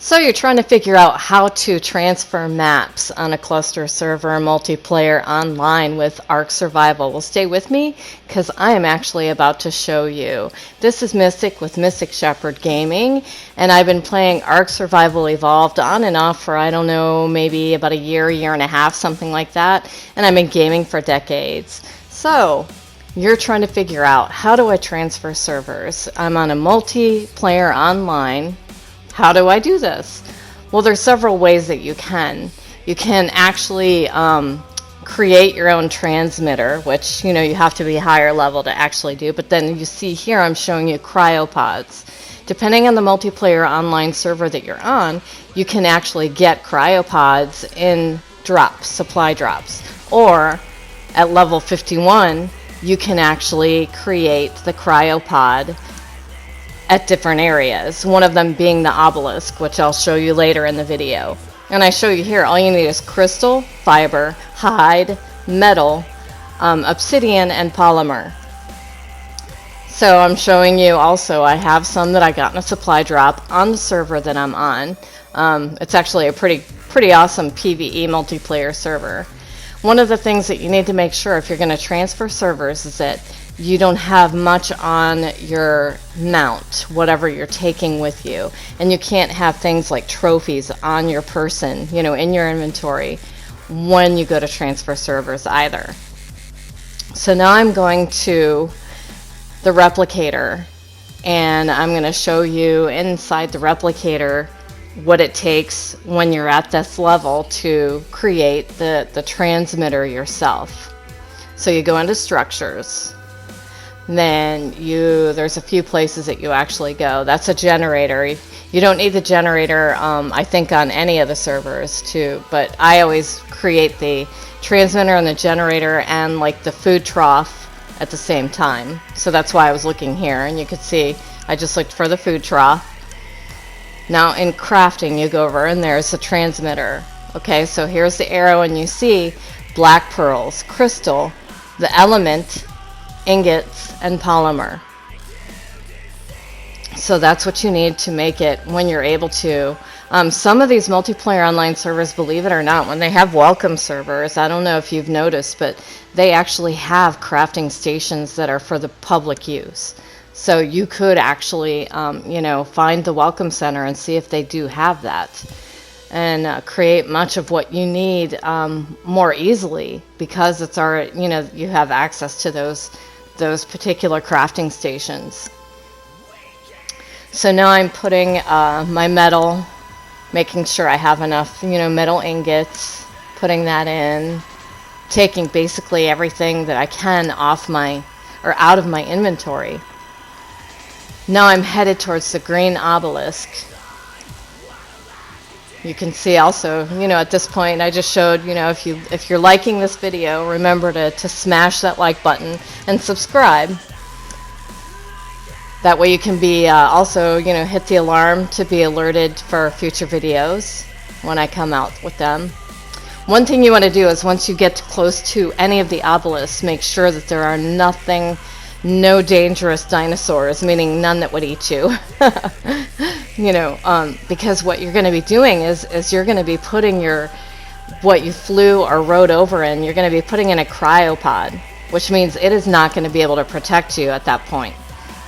So you're trying to figure out how to transfer maps on a cluster server multiplayer online with Ark Survival. Well, stay with me because I am actually about to show you. This is Mystic with Mystic Shepherd Gaming, and I've been playing Ark Survival Evolved on and off for, I don't know, maybe about a year and a half, something like that, and I've been gaming for decades. So you're trying to figure out, how do I transfer servers? I'm on a multiplayer online. How do I do this? Well, there's several ways that you can. You can actually create your own transmitter, which, you know, you have to be higher level to actually do. But then you see here, I'm showing you Cryopods. Depending on the multiplayer online server that you're on, you can actually get Cryopods in drops, supply drops. Or at level 51, you can actually create the Cryopod at different areas, one of them being the obelisk, which I'll show you later in the video. And I show you here, all you need is crystal, fiber, hide, metal, obsidian, and polymer. So I'm showing you also, I have some that I got in a supply drop on the server that I'm on. It's actually a pretty awesome PvE multiplayer server. One of the things that you need to make sure if you're going to transfer servers is that you don't have much on your mount, whatever you're taking with you. And you can't have things like trophies on your person, you know, in your inventory when you go to transfer servers either. So now I'm going to the Replicator, and I'm going to show you inside the Replicator what it takes when you're at this level to create the transmitter yourself. So you go into structures. Then there's a few places that you actually go. That's a generator. You don't need the generator, I think, on any of the servers too, but I always create the transmitter and the generator and like the food trough at the same time. So that's why I was looking here, and you could see I just looked for the food trough. Now in crafting, you go over and there's the transmitter. Okay, so here's the arrow, and you see black pearls, crystal, the element, ingots, and polymer. So that's what you need to make it when you're able to. Some of these multiplayer online servers, believe it or not, when they have welcome servers, I don't know if you've noticed, but they actually have crafting stations that are for the public use. So you could actually, you know, find the welcome center and see if they do have that, and create much of what you need more easily, because it's already, you know, you have access to those particular crafting stations. So now I'm putting my metal, making sure I have enough, you know, metal ingots, putting that in, taking basically everything that I can off my, or out of my inventory. Now I'm headed towards the green obelisk. You can see also, you know, at this point I just showed, you know, if you're liking this video, remember to smash that like button and subscribe. That way you can be also, you know, hit the alarm to be alerted for future videos when I come out with them. One thing you want to do is once you get close to any of the obelisks, make sure that there are no dangerous dinosaurs, meaning none that would eat you. You know, because what you're going to be doing is you're going to be putting what you flew or rode over in, you're going to be putting in a cryopod, which means it is not going to be able to protect you at that point.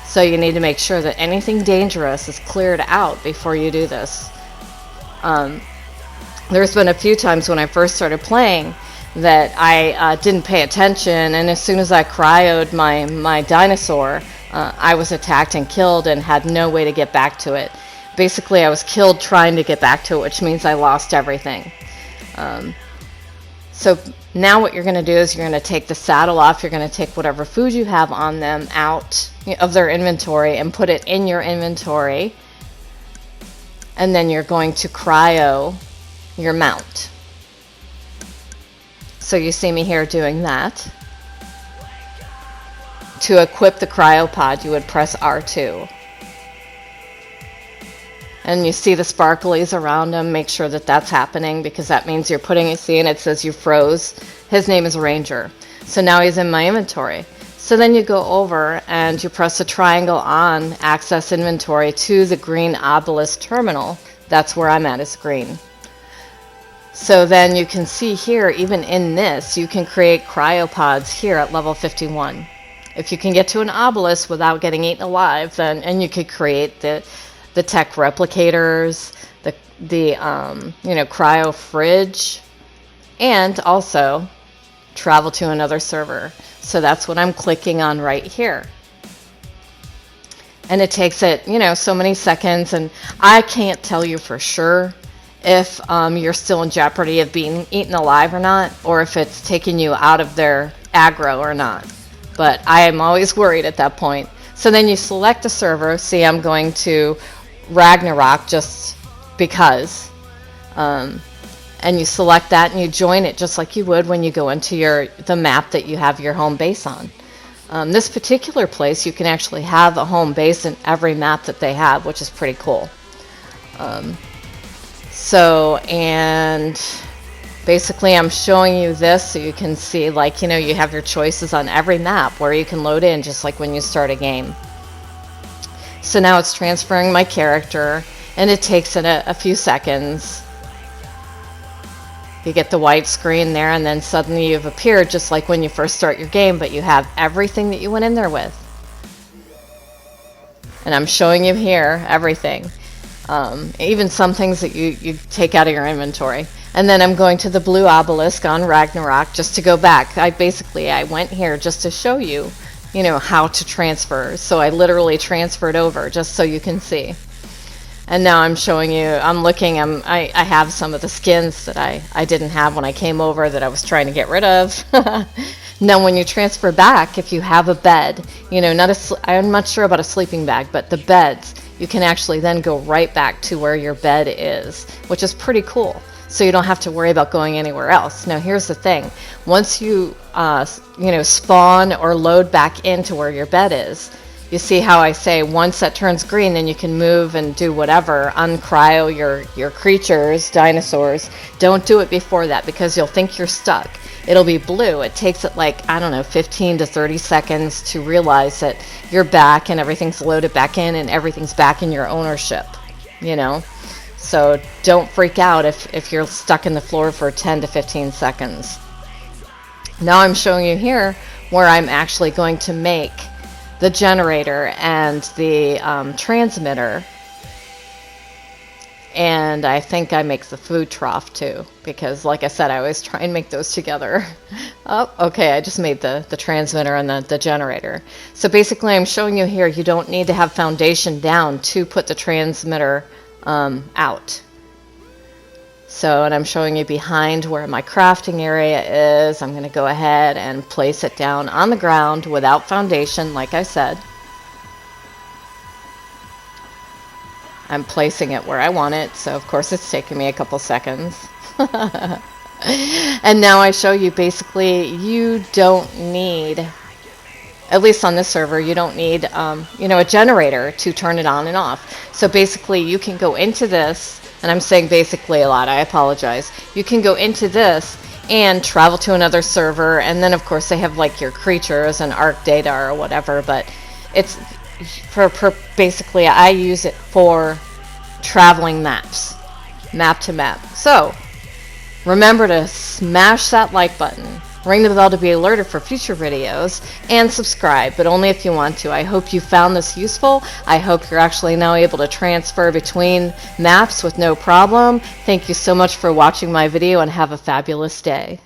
So you need to make sure that anything dangerous is cleared out before you do this. There's been a few times when I first started playing that I didn't pay attention, and as soon as I cryoed my dinosaur, I was attacked and killed and had no way to get back to it. Basically, I was killed trying to get back to it, which means I lost everything. So now what you're going to do is you're going to take the saddle off, you're going to take whatever food you have on them out of their inventory and put it in your inventory, and then you're going to cryo your mount. So you see me here doing that. To equip the cryopod, you would press R2. And you see the sparklies around him. Make sure that that's happening, because that means you're putting, you see, and it says you froze. His name is Ranger. So now he's in my inventory. So then you go over and you press the triangle on Access Inventory to the green obelisk terminal. That's where I'm at, is green. So then you can see here, even in this, you can create cryopods here at level 51. If you can get to an obelisk without getting eaten alive, then and you could create the tech replicators, the cryo fridge, and also travel to another server. So that's what I'm clicking on right here. And it takes it, so many seconds, and I can't tell you for sure if you're still in jeopardy of being eaten alive or not, or if it's taking you out of their aggro or not. But I am always worried at that point. So then you select a server. See, I'm going to Ragnarok just because. And you select that and you join it just like you would when you go into the map that you have your home base on. This particular place, you can actually have a home base in every map that they have, which is pretty cool. And basically I'm showing you this so you can see, you have your choices on every map where you can load in just like when you start a game. So now it's transferring my character, and it takes it a few seconds. You get the white screen there, and then suddenly you've appeared just like when you first start your game, but you have everything that you went in there with. And I'm showing you here everything. Even some things that you take out of your inventory. And then I'm going to the blue obelisk on Ragnarok just to go back. I went here just to show you, how to transfer. So I literally transferred over just so you can see. And now I'm showing you, I have some of the skins that I didn't have when I came over that I was trying to get rid of. Now when you transfer back, if you have a bed, I'm not sure about a sleeping bag, but the beds, you can actually then go right back to where your bed is, which is pretty cool. So you don't have to worry about going anywhere else. Now here's the thing. Once you, spawn or load back into where your bed is, you see how I say once that turns green, then you can move and do whatever, uncryo your creatures, dinosaurs. Don't do it before that because you'll think you're stuck. It'll be blue. It takes it 15 to 30 seconds to realize that you're back and everything's loaded back in and everything's back in your ownership, So don't freak out if you're stuck in the floor for 10 to 15 seconds. Now I'm showing you here where I'm actually going to make the generator and the transmitter, and I think I make the food trough too, because like I said, I always try and make those together. Oh, okay, I just made the transmitter and the generator. So basically I'm showing you here, you don't need to have foundation down to put the transmitter out. So, and I'm showing you behind where my crafting area is. I'm going to go ahead and place it down on the ground without foundation, like I said. I'm placing it where I want it, so of course it's taking me a couple seconds. And now I show you basically you don't need, at least on this server, you don't need a generator to turn it on and off. So basically you can go into this, and I'm saying basically a lot, I apologize. You can go into this and travel to another server, and then of course they have your creatures and Ark data or whatever, but it's for basically I use it for traveling maps, map to map. So remember to smash that like button, ring the bell to be alerted for future videos, and subscribe, but only if you want to. I hope you found this useful. I hope you're actually now able to transfer between maps with no problem. Thank you so much for watching my video, and have a fabulous day.